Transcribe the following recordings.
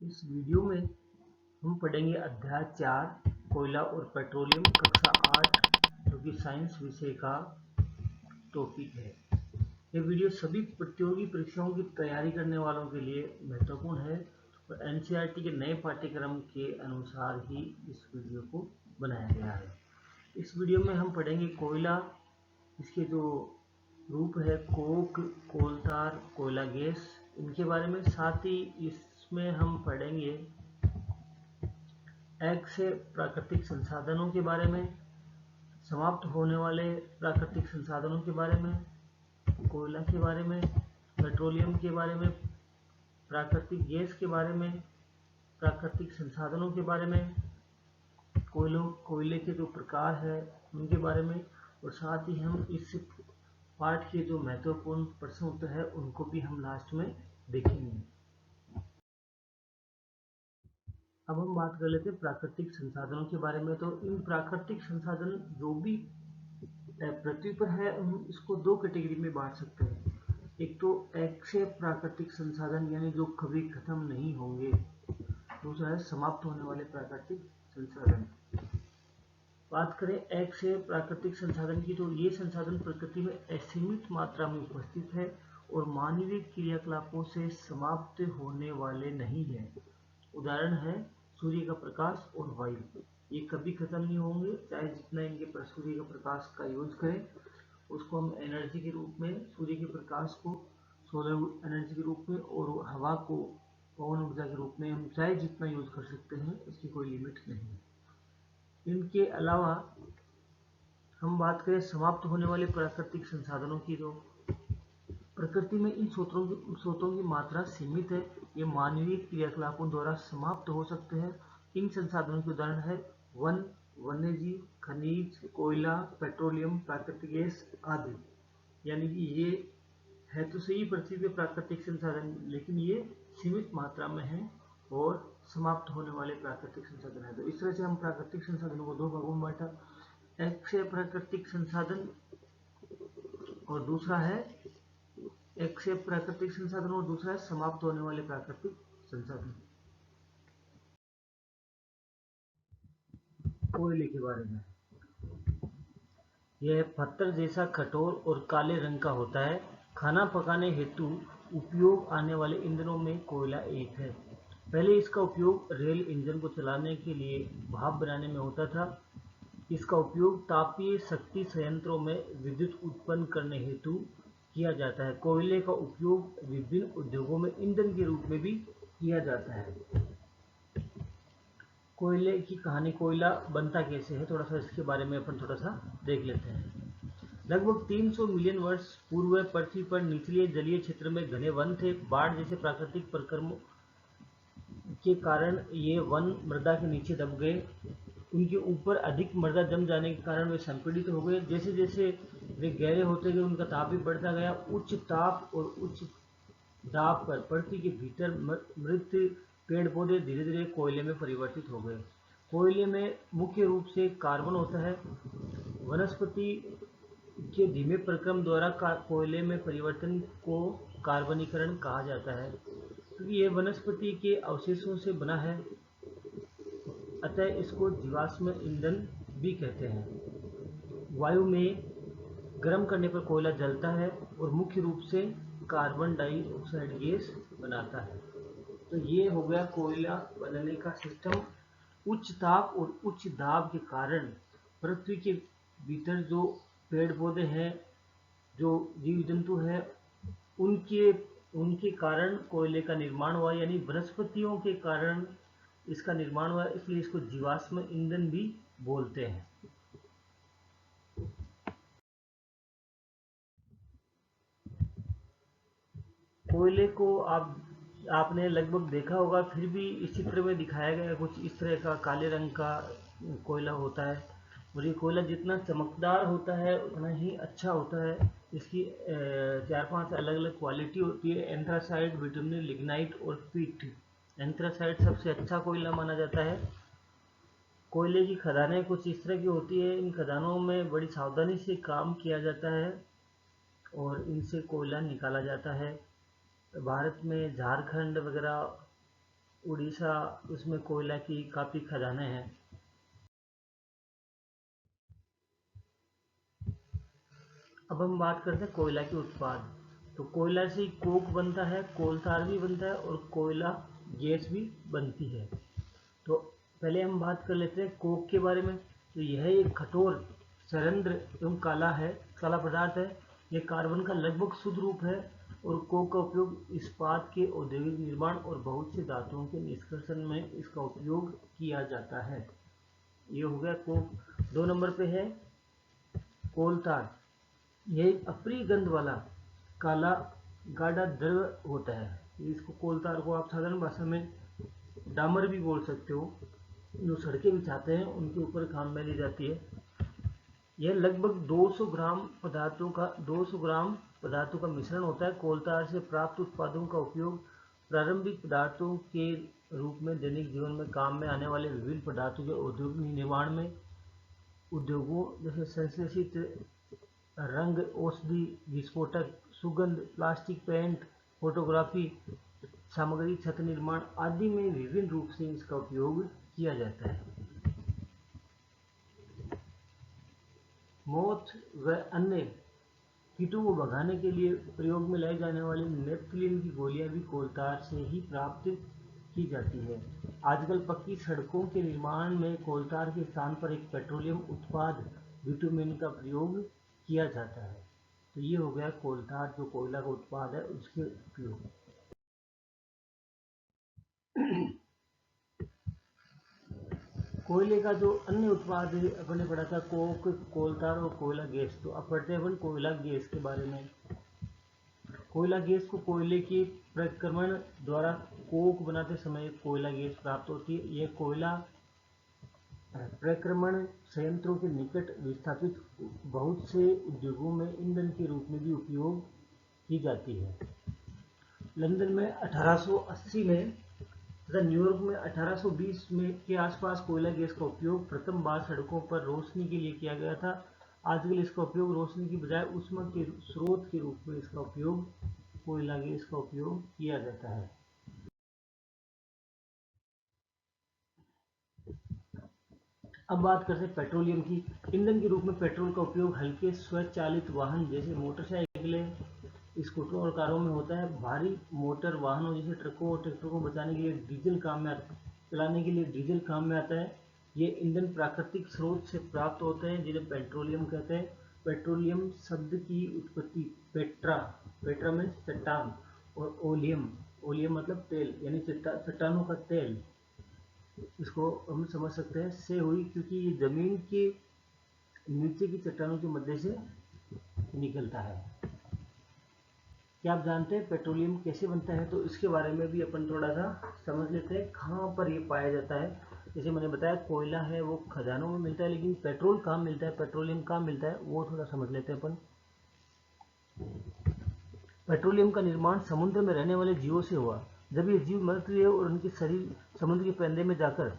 इस वीडियो में हम पढ़ेंगे अध्याय 4 कोयला और पेट्रोलियम कक्षा 8 जो कि साइंस विषय का टॉपिक है। यह वीडियो सभी प्रतियोगी परीक्षाओं की तैयारी करने वालों के लिए महत्वपूर्ण है और एनसीईआरटी के नए पाठ्यक्रम के अनुसार ही इस वीडियो को बनाया गया है। इस वीडियो में हम पढ़ेंगे कोयला, इसके जो रूप है कोक, कोलतार, कोयला गैस, इनके बारे में। साथ ही इसमें हम पढ़ेंगे से प्राकृतिक संसाधनों के बारे में, समाप्त होने वाले प्राकृतिक संसाधनों के बारे में, कोयला के बारे में, पेट्रोलियम के बारे में, प्राकृतिक गैस के बारे में, प्राकृतिक संसाधनों के बारे में, कोयले के जो प्रकार है उनके बारे में, और साथ ही हम इस पाठ के जो महत्वपूर्ण प्रश्न उत्तर है उनको भी हम लास्ट में देखेंगे। अब हम बात कर लेते हैं प्राकृतिक संसाधनों के बारे में। तो इन प्राकृतिक संसाधन जो भी पृथ्वी पर है हम इसको दो कैटेगरी में बांट सकते हैं। एक तो अक्षय प्राकृतिक संसाधन यानी जो कभी खत्म नहीं होंगे, दूसरा है समाप्त होने वाले प्राकृतिक संसाधन। बात करें अक्षय प्राकृतिक संसाधन की, तो ये संसाधन प्रकृति में असीमित मात्रा में उपस्थित है और मानवीय क्रियाकलापों से समाप्त होने वाले नहीं है। उदाहरण है सूर्य का प्रकाश और वायु। ये कभी खत्म नहीं होंगे, चाहे जितना इनके पर सूर्य का प्रकाश का यूज करें, उसको हम एनर्जी के रूप में, सूर्य के प्रकाश को सोलर एनर्जी के रूप में और हवा को पवन ऊर्जा के रूप में हम चाहे जितना यूज कर सकते हैं, इसकी कोई लिमिट नहीं है। इनके अलावा हम बात करें समाप्त होने वाले प्राकृतिक संसाधनों की, तो प्रकृति में इन स्रोतों की मात्रा सीमित है। ये मानवीय क्रियाकलापों द्वारा समाप्त हो सकते हैं। इन संसाधनों के उदाहरण है वन, वन्यजीव, खनिज, कोयला, पेट्रोलियम, प्राकृतिक गैस आदि। यानी कि ये है तो सही पृथ्वी पे प्राकृतिक संसाधन, लेकिन ये सीमित मात्रा में है और समाप्त होने वाले प्राकृतिक संसाधन है। तो इस तरह से हम प्राकृतिक संसाधनों को दो भागों में बांटा, अक्षय प्राकृतिक संसाधन और दूसरा है अक्षय प्राकृतिक संसाधन और दूसरा है समाप्त होने वाले प्राकृतिक संसाधन। कोयले के बारे में, यह पत्थर जैसा कठोर और काले रंग का होता है। खाना पकाने हेतु उपयोग आने वाले ईंधनों में कोयला एक है। पहले इसका उपयोग रेल इंजन को चलाने के लिए भाप बनाने में होता था। इसका उपयोग तापीय शक्ति संयंत्रों में विद्युत उत्पन्न करने हेतु किया जाता है। कोयले का उपयोग विभिन्न उद्योगों में ईंधन के रूप में भी किया जाता है। कोयले की कहानी, कोयला बनता कैसे है, थोड़ा सा इसके बारे में अपन थोड़ा सा देख लेते हैं। लगभग 300 मिलियन वर्ष पूर्व पृथ्वी पर निचले जलीय क्षेत्र में घने वन थे। बाढ़ जैसे प्राकृतिक प्रक्रमों के कारण ये वन मृदा के नीचे दब गए। उनके ऊपर अधिक मृदा जम जाने के कारण वे संपीड़ित हो गए। जैसे जैसे वे गहरे होते गए उनका ताप भी बढ़ता गया। उच्च ताप और उच्च दाब पर पृथ्वी के भीतर मृत पेड़ पौधे धीरे धीरे कोयले में परिवर्तित हो गए। कोयले में मुख्य रूप से कार्बन होता है। वनस्पति के धीमे प्रक्रम द्वारा कोयले में परिवर्तन को कार्बनीकरण कहा जाता है, क्योंकि यह वनस्पति के अवशेषों से बना है, अतः इसको जीवाश्म ईंधन भी कहते हैं। वायु में गर्म करने पर कोयला जलता है और मुख्य रूप से कार्बन डाइऑक्साइड गैस बनाता है। तो ये हो गया कोयला बनने का सिस्टम। उच्च ताप और उच्च दाब के कारण पृथ्वी के भीतर जो पेड़ पौधे हैं, जो जीव जंतु हैं, उनके कारण कोयले का निर्माण हुआ, यानी वनस्पतियों के कारण इसका निर्माण हुआ, इसलिए इसको जीवाश्म ईंधन भी बोलते हैं। कोयले को आपने लगभग देखा होगा, फिर भी इस चित्र में दिखाया गया कुछ इस तरह का काले रंग का कोयला होता है। और ये कोयला जितना चमकदार होता है उतना ही अच्छा होता है। इसकी 4-5 अलग अलग क्वालिटी होती है, एंथ्रासाइट, बिटुमिन, लिग्नाइट और पीट। एंथ्रासाइट सबसे अच्छा कोयला माना जाता है। कोयले की खदानें कुछ इस तरह की होती है। इन खदानों में बड़ी सावधानी से काम किया जाता है और इनसे कोयला निकाला जाता है। भारत में झारखंड वगैरह उड़ीसा, उसमें कोयला की काफ़ी खदानें हैं। अब हम बात करते हैं कोयला के उत्पाद। तो कोयला से कोक बनता है, कोल तार भी बनता है और कोयला गैस भी बनती है। तो पहले हम बात कर लेते हैं कोक के बारे में। तो यह एक कठोर सरंध्र एवं काला पदार्थ है। यह कार्बन का लगभग शुद्ध रूप है और कोक का उपयोग इस्पात के औद्योगिक निर्माण और बहुत से धातुओं के निष्कर्षण में इसका उपयोग किया जाता है। ये हो गया कोक। 2 नंबर पे है कोल तार। यह एक अप्रिय गंध वाला काला गाढ़ा द्रव होता है। इसको कोल तार को आप साधारण भाषा में डामर भी बोल सकते हो। जो सड़कें बिछाते हैं उनके ऊपर काम में ली जाती है। यह लगभग 200 ग्राम पदार्थों का मिश्रण होता है। कोल तार से प्राप्त उत्पादों का उपयोग प्रारंभिक पदार्थों के रूप में दैनिक जीवन में काम में आने वाले विभिन्न पदार्थों के औद्योगिक निर्माण में उद्योगों जैसे संश्लेषित रंग, औषधि, विस्फोटक, सुगंध, प्लास्टिक, पेंट, फोटोग्राफी सामग्री, छत निर्माण आदि में विभिन्न रूप से इसका उपयोग किया जाता है। मौत व अन्य कीटों को भगाने के लिए प्रयोग में लाई जाने वाली नेपथलीन की गोलियां भी कोल तार से ही प्राप्त की जाती है। आजकल पक्की सड़कों के निर्माण में कोल तार के स्थान पर एक पेट्रोलियम उत्पाद बिटुमेन का प्रयोग किया जाता है। तो ये हो गया कोल तार, जो कोयला का उत्पाद है उसके उपयोग। कोयले का जो अन्य उत्पाद अपने पढ़ा था कोक, कोल तार और कोयला गैस। तो अब पढ़ते हैं अपन कोयला गैस के बारे में। कोयला गैस को कोयले के प्रक्रमण द्वारा कोक बनाते समय कोयला गैस प्राप्त होती है। यह कोयला प्रक्रमण संयंत्रों के निकट विस्थापित बहुत से उद्योगों में ईंधन के रूप में भी उपयोग की जाती है। लंदन में 1880 में तथा न्यूयॉर्क में 1820 में के आसपास कोयला गैस का उपयोग प्रथम बार सड़कों पर रोशनी के लिए किया गया था। आजकल इसका उपयोग रोशनी की बजाय ऊष्मा के स्रोत के रूप में इसका उपयोग कोयला गैस का उपयोग किया जाता है। अब बात करते हैं पेट्रोलियम की। ईंधन के रूप में पेट्रोल का उपयोग हल्के स्वचालित वाहन जैसे मोटरसाइकिलें, स्कूटरों और कारों में होता है। भारी मोटर वाहनों जैसे ट्रकों और ट्रैक्टरों को चलाने के लिए डीजल काम में आता है। ये ईंधन प्राकृतिक स्रोत से प्राप्त होते हैं जिन्हें पेट्रोलियम कहते हैं। पेट्रोलियम शब्द की उत्पत्ति पेट्रा में चट्टान और ओलियम मतलब तेल, यानी चट्टानों का तेल, इसको हम समझ सकते हैं से हुई, क्योंकि ये जमीन के नीचे की चट्टानों के मध्य से निकलता है। क्या आप जानते हैं पेट्रोलियम कैसे बनता है? तो इसके बारे में भी अपन थोड़ा सा समझ लेते हैं। कहाँ पर ये पाया जाता है? जैसे मैंने बताया कोयला है वो खदानों में मिलता है, लेकिन पेट्रोल कहाँ मिलता है, पेट्रोलियम कहाँ मिलता है, वो थोड़ा समझ लेते हैं अपन। पेट्रोलियम का निर्माण समुद्र में रहने वाले जीवों से हुआ। जब ये जीव मर गए और उनके शरीर समुद्र के पैंदे में जाकर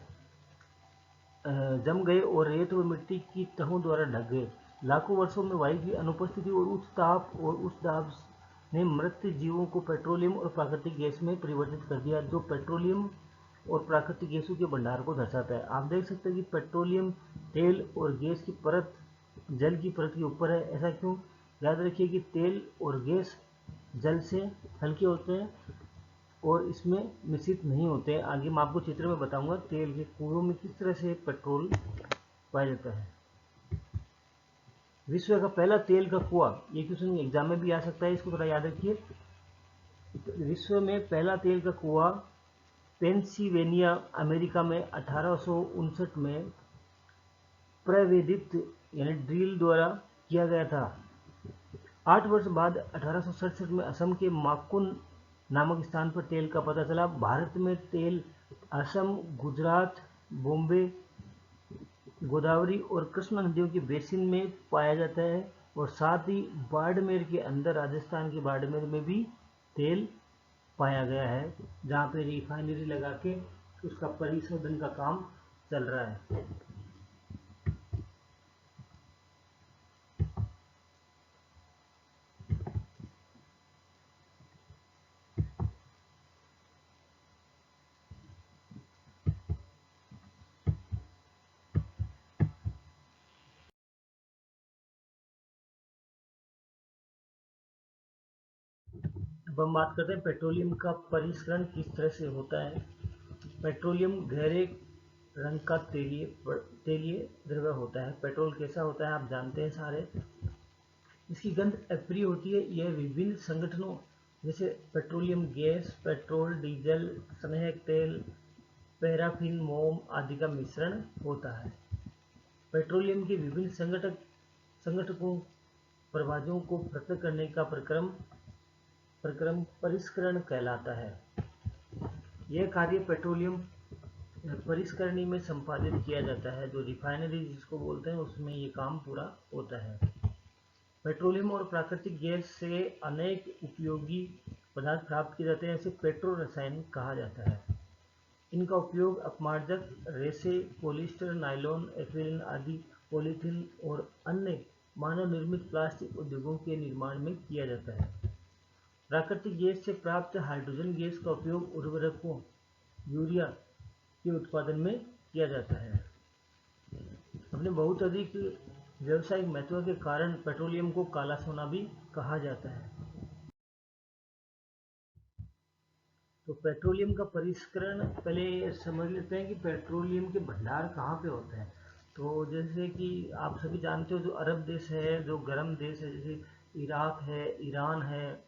जम गए और रेत व मिट्टी की तहों द्वारा ढक गए। लाखों वर्षों में वायु की अनुपस्थिति और उच्च दाब ने मृत जीवों को पेट्रोलियम और प्राकृतिक गैस में परिवर्तित कर दिया, जो पेट्रोलियम और प्राकृतिक गैसों के भंडार को दर्शाता है। आप देख सकते हैं कि पेट्रोलियम तेल और गैस की परत जल की परत के ऊपर है। ऐसा क्यों? याद रखिए कि तेल और गैस जल से हल्के होते हैं और इसमें मिश्रित नहीं होते हैं। आगे मैं आपको चित्र में बताऊंगा तेल के कुओं में किस तरह से पेट्रोल पाया जाता है। विश्व का पहला तेल का कुआं, ये क्वेश्चन एग्जाम में भी आ सकता है, इसको थोड़ा याद रखिए। विश्व में पहला तेल का कुआं पेंसिल्वेनिया अमेरिका में 1859 में प्रवेदित यानी ड्रिल द्वारा किया गया था। 8 वर्ष बाद 1867 में असम के माकुन नामक स्थान पर तेल का पता चला। भारत में तेल असम, गुजरात, बॉम्बे, गोदावरी और कृष्णा नदियों के बेसिन में पाया जाता है और साथ ही बाड़मेर के अंदर, राजस्थान के बाड़मेर में भी तेल पाया गया है, जहाँ पे रिफाइनरी लगा के उसका परिशोधन का काम चल रहा है। अब हम बात करते हैं पेट्रोलियम का परिष्करण किस तरह से होता है। पेट्रोलियम गहरे रंग का तेलीय द्रव्य होता है। पेट्रोल कैसा होता है आप जानते हैं सारे। इसकी गंध अप्रिय होती है। यह विभिन्न संगठनों जैसे पेट्रोलियम गैस, पेट्रोल, डीजल, स्नेहक तेल, पैराफिन, मोम आदि का मिश्रण होता है। पेट्रोलियम के विभिन्न संगठकों प्रभाजों को पृथक करने का प्रक्रम परिष्करण कहलाता है। यह कार्य पेट्रोलियम परिष्करणी में संपादित किया जाता है। जो रिफाइनरी जिसको बोलते हैं उसमें ये काम पूरा होता है। पेट्रोलियम और प्राकृतिक गैस से अनेक उपयोगी पदार्थ प्राप्त किए जाते हैं। इसे पेट्रो रसायन कहा जाता है। इनका उपयोग अपमार्जक, रेसे, पॉलिस्टर, नायलॉन, एक्रिलिन आदि पॉलीथीन और अन्य मानव निर्मित प्लास्टिक उद्योगों के निर्माण में किया जाता है। प्राकृतिक गैस से प्राप्त हाइड्रोजन गैस का उपयोग उर्वरकों, यूरिया के उत्पादन में किया जाता है। अपने बहुत अधिक व्यावसायिक महत्व के कारण पेट्रोलियम को काला सोना भी कहा जाता है। तो पेट्रोलियम का परिष्करण पहले समझ लेते हैं कि पेट्रोलियम के भंडार कहाँ पे होते हैं। तो जैसे कि आप सभी जानते हो जो अरब देश है, जो गर्म देश है, जैसे इराक है, ईरान है,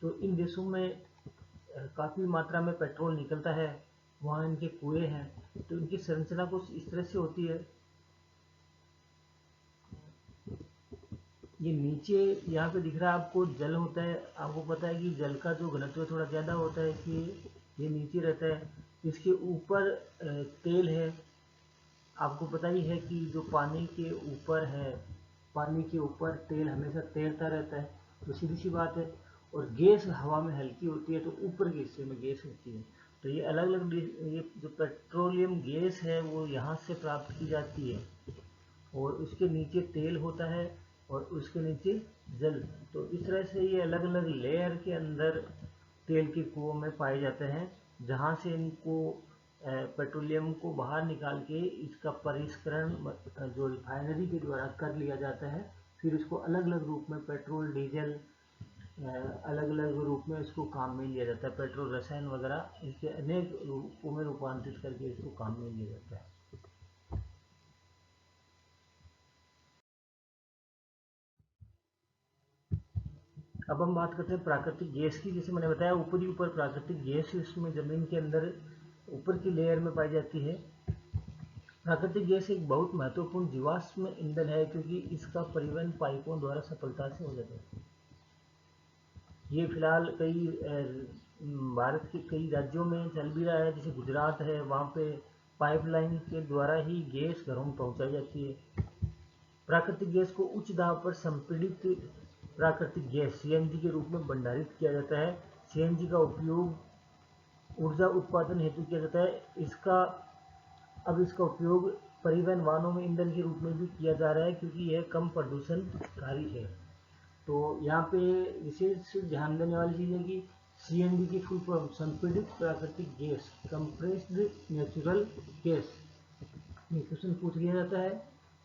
तो इन देशों में काफ़ी मात्रा में पेट्रोल निकलता है। वहाँ इनके कुएं हैं। तो इनकी संरचना कुछ इस तरह से होती है। ये नीचे यहाँ पे दिख रहा है आपको जल होता है। आपको पता है कि जल का जो घनत्व थोड़ा ज़्यादा होता है कि ये नीचे रहता है। इसके ऊपर तेल है। आपको पता ही है कि जो पानी के ऊपर है, पानी के ऊपर तेल हमेशा तैरता रहता है। तो सीधी सी बात है। और गैस हवा में हल्की होती है तो ऊपर के हिस्से में गैस होती है। तो ये अलग अलग ये जो पेट्रोलियम गैस है वो यहाँ से प्राप्त की जाती है। और उसके नीचे तेल होता है और उसके नीचे जल। तो इस तरह से ये अलग अलग लेयर के अंदर तेल के कुओं में पाए जाते हैं, जहाँ से इनको पेट्रोलियम को बाहर निकाल के इसका परिष्करण जो रिफाइनरी के द्वारा कर लिया जाता है। फिर इसको अलग अलग रूप में पेट्रोल, डीजल, अलग अलग रूप में इसको काम में लिया जाता है। पेट्रोल रसायन वगैरह इसके अनेक रूपों में रूपांतरित करके इसको काम में लिया जाता है। अब हम बात करते हैं प्राकृतिक गैस की। जैसे मैंने बताया ऊपर प्राकृतिक गैस इसमें ज़मीन के अंदर ऊपर की लेयर में पाई जाती है। प्राकृतिक गैस एक बहुत महत्वपूर्ण जीवाश्म ईंधन है क्योंकि इसका परिवहन पाइपों द्वारा सफलता से हो जाता है। ये फिलहाल कई भारत के कई राज्यों में चल भी रहा है। जैसे गुजरात है, वहाँ पे पाइपलाइन के द्वारा ही गैस घरों में पहुँचाई जाती है। प्राकृतिक गैस को उच्च दाब पर संपीड़ित प्राकृतिक गैस सीएनजी के रूप में भंडारित किया जाता है। सीएनजी का उपयोग ऊर्जा उत्पादन हेतु किया जाता है। इसका उपयोग परिवहन वाहनों में ईंधन के रूप में भी किया जा रहा है क्योंकि यह कम प्रदूषणकारी है। तो यहाँ पे विशेष ध्यान देने वाली चीज़ है कि सीएनजी की फुल फॉर्म संपीड़ित प्राकृतिक गैस, कंप्रेस्ड नेचुरल गैस। ये क्वेश्चन पूछ लिया जाता है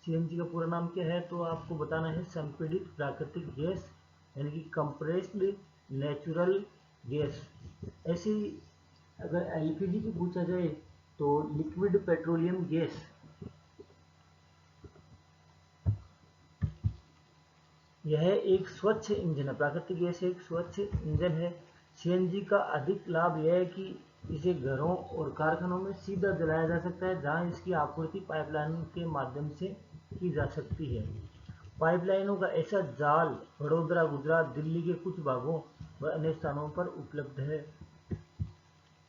सीएनजी का पूरा नाम क्या है, तो आपको बताना है संपीड़ित प्राकृतिक गैस यानी कि कंप्रेस्ड नेचुरल गैस। ऐसे ही अगर एलपीजी की पूछा जाए तो लिक्विड पेट्रोलियम गैस। यह एक स्वच्छ इंजन है। प्राकृतिक गैस एक स्वच्छ इंजन है। सीएनजी का अधिक लाभ यह है कि इसे घरों और कारखानों में सीधा जलाया जा सकता है, जहां इसकी आपूर्ति पाइपलाइन के माध्यम से की जा सकती है। पाइपलाइनों का ऐसा जाल वडोदरा, गुजरात, दिल्ली के कुछ भागों व अन्य स्थानों पर उपलब्ध है।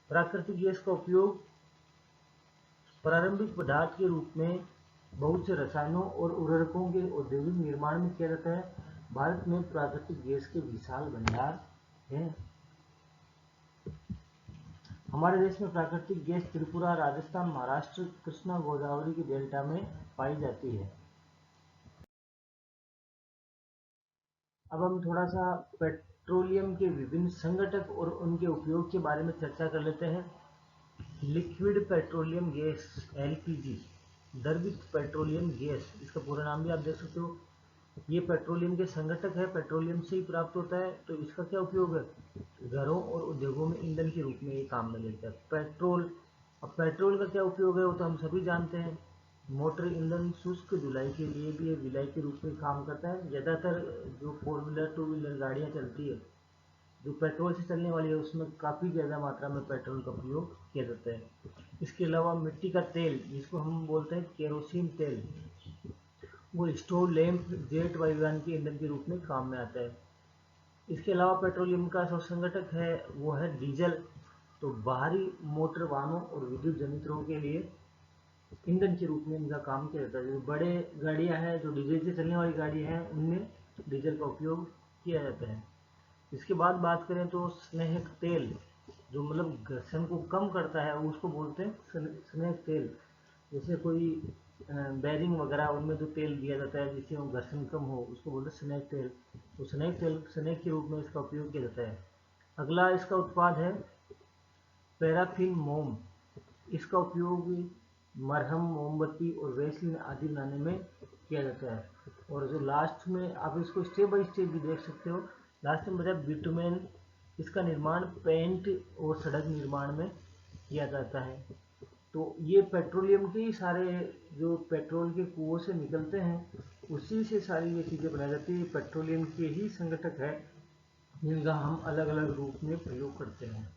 प्राकृतिक गैस का उपयोग प्रारंभिक पदार्थ के रूप में बहुत से रसायनों और उर्वरकों के औद्योगिक निर्माण में किया जाता है। भारत में प्राकृतिक गैस के विशाल भंडार हैं। हमारे देश में प्राकृतिक गैस त्रिपुरा, राजस्थान, महाराष्ट्र, कृष्णा गोदावरी के डेल्टा में पाई जाती है। अब हम थोड़ा सा पेट्रोलियम के विभिन्न संघटक और उनके उपयोग के बारे में चर्चा कर लेते हैं। लिक्विड पेट्रोलियम गैस एलपीजी, द्रवित पेट्रोलियम गैस, इसका पूरा नाम भी आप देख सकते हो। ये पेट्रोलियम के संघटक है, पेट्रोलियम से ही प्राप्त होता है। तो इसका क्या उपयोग है? घरों और उद्योगों में ईंधन के रूप में ये काम में लेता है। पेट्रोल, अब पेट्रोल का क्या उपयोग है वो तो हम सभी जानते हैं। मोटर ईंधन, शुष्क धुलाई के लिए भी ये विलायक के रूप में काम करता है। ज़्यादातर जो 4 व्हीलर 2 व्हीलर गाड़ियाँ चलती है जो पेट्रोल से चलने वाली है उसमें काफ़ी ज़्यादा मात्रा में पेट्रोल का प्रयोग किया जाता है। इसके अलावा मिट्टी का तेल, जिसको हम बोलते हैं केरोसिन तेल, वो स्टोव, लैंप, जेट वायुयान के ईंधन के रूप में काम में आता है। इसके अलावा पेट्रोलियम का जो संघटक है वो है डीजल। तो बाहरी मोटर वाहनों और विद्युत जनित्रों के लिए ईंधन के रूप में इनका काम किया जाता है। जो बड़े गाड़ियां हैं, जो डीजल से चलने वाली गाड़ी हैं, उनमें डीजल का उपयोग किया जाता है। इसके बाद बात करें तो स्नेहक तेल, जो मतलब घर्षण को कम करता है, उसको बोलते हैं स्नेहक तेल। जैसे कोई बैरिंग वगैरह उनमें जो तेल दिया जाता है जिससे वो घर्षण कम हो, उसको बोलते हैं स्नेहक तेल। तो स्नेहक तेल, स्नेहक के रूप में इसका उपयोग किया जाता है। अगला इसका उत्पाद है पैराफिन मोम। इसका उपयोग मरहम, मोमबत्ती और वैसलीन आदि बनाने में किया जाता है। और जो लास्ट में आप इसको स्टेप बाय स्टेप भी देख सकते हो, लास्ट में बताया बिटुमेन। इसका निर्माण पेंट और सड़क निर्माण में किया जाता है। तो ये पेट्रोलियम के ही सारे, जो पेट्रोल के कुओं से निकलते हैं उसी से सारी ये चीज़ें बनाई जाती है। पेट्रोलियम के ही संघटक है जिनका हम अलग अलग रूप में प्रयोग करते हैं।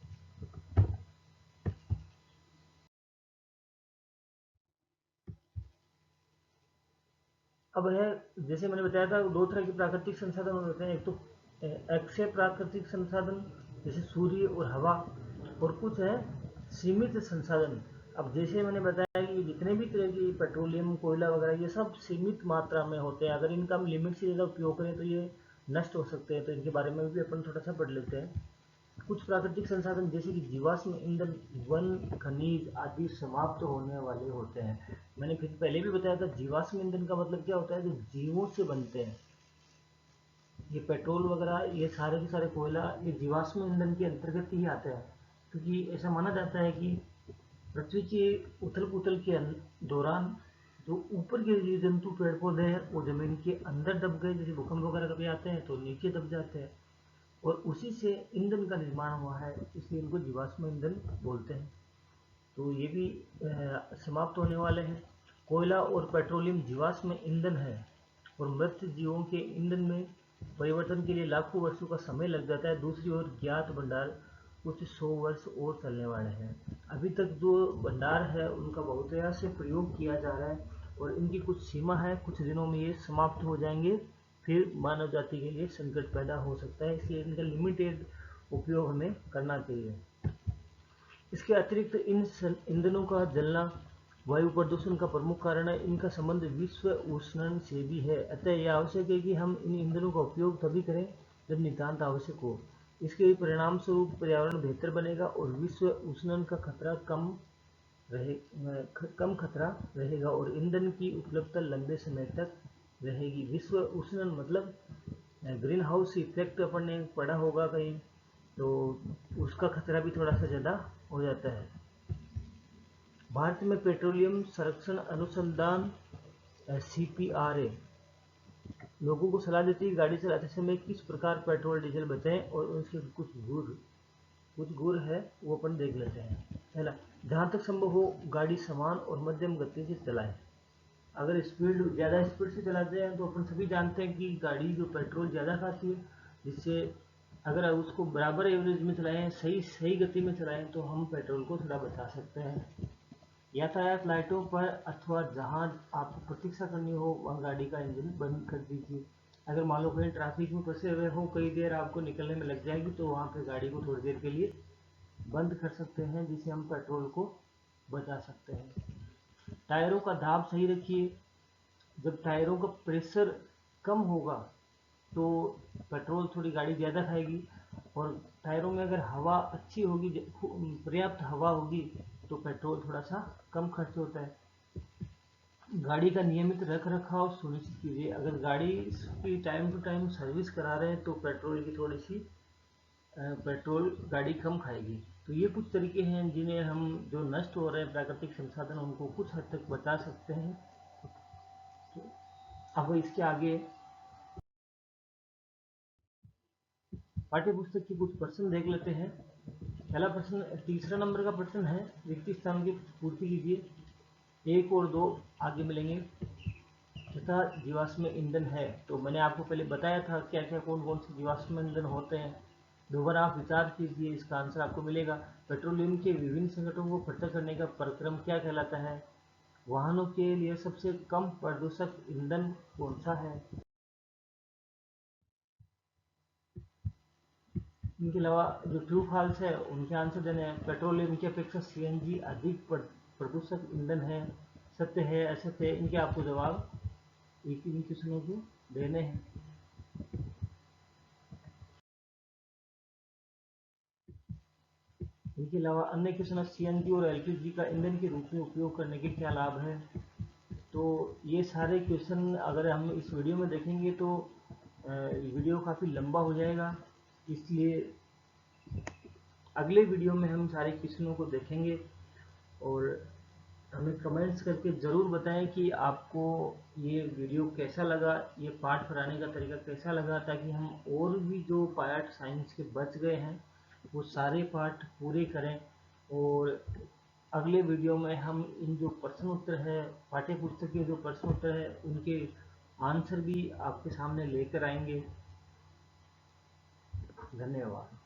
अब है, जैसे मैंने बताया था, दो तरह के प्राकृतिक संसाधन होते हैं। एक तो अक्षय प्राकृतिक संसाधन जैसे सूर्य और हवा, और कुछ है सीमित संसाधन। अब जैसे मैंने बताया कि जितने भी तरह की पेट्रोलियम, कोयला वगैरह, ये सब सीमित मात्रा में होते हैं। अगर इनका हम लिमिट से ज़्यादा उपयोग करें तो ये नष्ट हो सकते हैं। तो इनके बारे में भी अपन थोड़ा सा पढ़ लेते हैं। कुछ प्राकृतिक संसाधन जैसे कि जीवाश्म ईंधन, वन, खनिज आदि समाप्त होने वाले होते हैं। मैंने फिर पहले भी बताया था, जीवाश्म ईंधन का मतलब क्या होता है? जो जीवों से बनते हैं। ये पेट्रोल वगैरह, ये सारे के सारे कोयला, ये जीवाश्म ईंधन के अंतर्गत ही आते हैं। क्योंकि ऐसा माना जाता है कि पृथ्वी के उथल पुथल के दौरान जो ऊपर के जीव जंतु, पेड़ पौधे हैं, वो जमीन के अंदर दब गए। जैसे भूकंप वगैरह कभी आते हैं तो नीचे दब जाते हैं, और उसी से ईंधन का निर्माण हुआ है, इसलिए इनको जीवाश्म ईंधन बोलते हैं। तो ये भी समाप्त होने वाले हैं। कोयला और पेट्रोलियम जीवाश्म ईंधन है, और मृत जीवों के ईंधन में परिवर्तन के लिए लाखों वर्षों का समय लग जाता है। दूसरी ओर ज्ञात भंडार कुछ 100 वर्ष और चलने वाले हैं। अभी तक जो भंडार है उनका बहुतायत से प्रयोग किया जा रहा है, और इनकी कुछ सीमा है, कुछ दिनों में ये समाप्त हो जाएंगे। फिर मानव जाति के लिए संकट पैदा हो सकता है, इसलिए इनका लिमिटेड उपयोग हमें करना चाहिए। इसके अतिरिक्त इन ईंधनों का जलना वायु प्रदूषण का प्रमुख कारण है। इनका संबंध विश्व उष्णन से भी है। अतः यह आवश्यक है कि हम इन ईंधनों का उपयोग तभी करें जब नितांत आवश्यक हो। इसके परिणाम स्वरूप पर्यावरण बेहतर बनेगा और विश्व उष्णन का खतरा कम खतरा रहेगा, और ईंधन की उपलब्धता लंबे समय तक रहेगी। विश्व उष्णन मतलब ग्रीन हाउस इफेक्ट अपन ने पढ़ा होगा कहीं, तो उसका खतरा भी थोड़ा सा ज़्यादा हो जाता है। भारत में पेट्रोलियम संरक्षण अनुसंधान CPRA लोगों को सलाह देती है गाड़ी चलाते समय किस प्रकार पेट्रोल डीजल बचाएं, और उसके कुछ गुर है वो अपन देख लेते हैं। पहला, जहाँ तक संभव हो गाड़ी समान और मध्यम गति से चलाएं। अगर ज़्यादा स्पीड से चलाते हैं तो अपन सभी जानते हैं कि गाड़ी जो पेट्रोल ज़्यादा खाती है, जिससे अगर उसको बराबर एवरेज में चलाएं, सही गति में चलाएं, तो हम पेट्रोल को थोड़ा बचा सकते हैं। यातायात लाइटों पर अथवा जहाँ आपको प्रतीक्षा करनी हो वहाँ गाड़ी का इंजन बंद कर दीजिए। अगर मान लो कहीं ट्रैफिक में फंसे हुए हो, कई देर आपको निकलने में लग जाएगी, तो वहाँ पे गाड़ी को थोड़ी देर के लिए बंद कर सकते हैं, जिससे हम पेट्रोल को बचा सकते हैं। टायरों का दाब सही रखिए। जब टायरों का प्रेशर कम होगा तो पेट्रोल थोड़ी गाड़ी ज़्यादा खाएगी, और टायरों में अगर हवा अच्छी होगी, पर्याप्त हवा होगी, तो पेट्रोल थोड़ा सा कम खर्च होता है। गाड़ी का नियमित रख रखाव सुनिश्चित कीजिए। अगर गाड़ी की टाइम टू टाइम सर्विस करा रहे हैं तो पेट्रोल की थोड़ी सी पेट्रोल गाड़ी कम खाएगी। तो ये कुछ तरीके हैं जिन्हें हम, जो नष्ट हो रहे हैं प्राकृतिक संसाधन, उनको कुछ हद तक बचा सकते हैं। तो अब इसके आगे पाठ्य पुस्तक के कुछ प्रश्न देख लेते हैं। पहला प्रश्न, तीसरा नंबर का प्रश्न है, रिक्त स्थान की पूर्ति कीजिए। 1 और 2 आगे मिलेंगे। तथा जीवाश्म ईंधन है, तो मैंने आपको पहले बताया था क्या क्या कौन कौन से जीवाश्म ईंधन होते हैं। दोबारा आप विचार कीजिए, इसका आंसर आपको मिलेगा। पेट्रोलियम के विभिन्न संगठनों को पृथक करने का प्रक्रम क्या कहलाता है? वाहनों के लिए सबसे कम प्रदूषक ईंधन कौन सा है? इनके अलावा जो ट्रू फॉल्स है उनके आंसर देने हैं। पेट्रोलियम की अपेक्षा सीएनजी अधिक प्रदूषक ईंधन है। सत्य है, असत्य है, इनके आपको जवाब एक ही क्वेश्चनों के देने हैं। इनके अलावा अन्य क्वेश्चन, सीएनजी और एलपीजी का ईंधन के रूप में उपयोग करने के क्या लाभ है? तो ये सारे क्वेश्चन अगर हम इस वीडियो में देखेंगे तो वीडियो काफ़ी लंबा हो जाएगा, इसलिए अगले वीडियो में हम सारे क्वेश्चनों को देखेंगे। और हमें कमेंट्स करके ज़रूर बताएं कि आपको ये वीडियो कैसा लगा, ये पाठ पढ़ाने का तरीका कैसा लगा, ताकि हम और भी जो पार्ट साइंस के बच गए हैं वो सारे पाठ पूरे करें। और अगले वीडियो में हम इन जो प्रश्न उत्तर है, पाठ्य पुस्तक के जो प्रश्न उत्तर है, उनके आंसर भी आपके सामने लेकर आएंगे। धन्यवाद।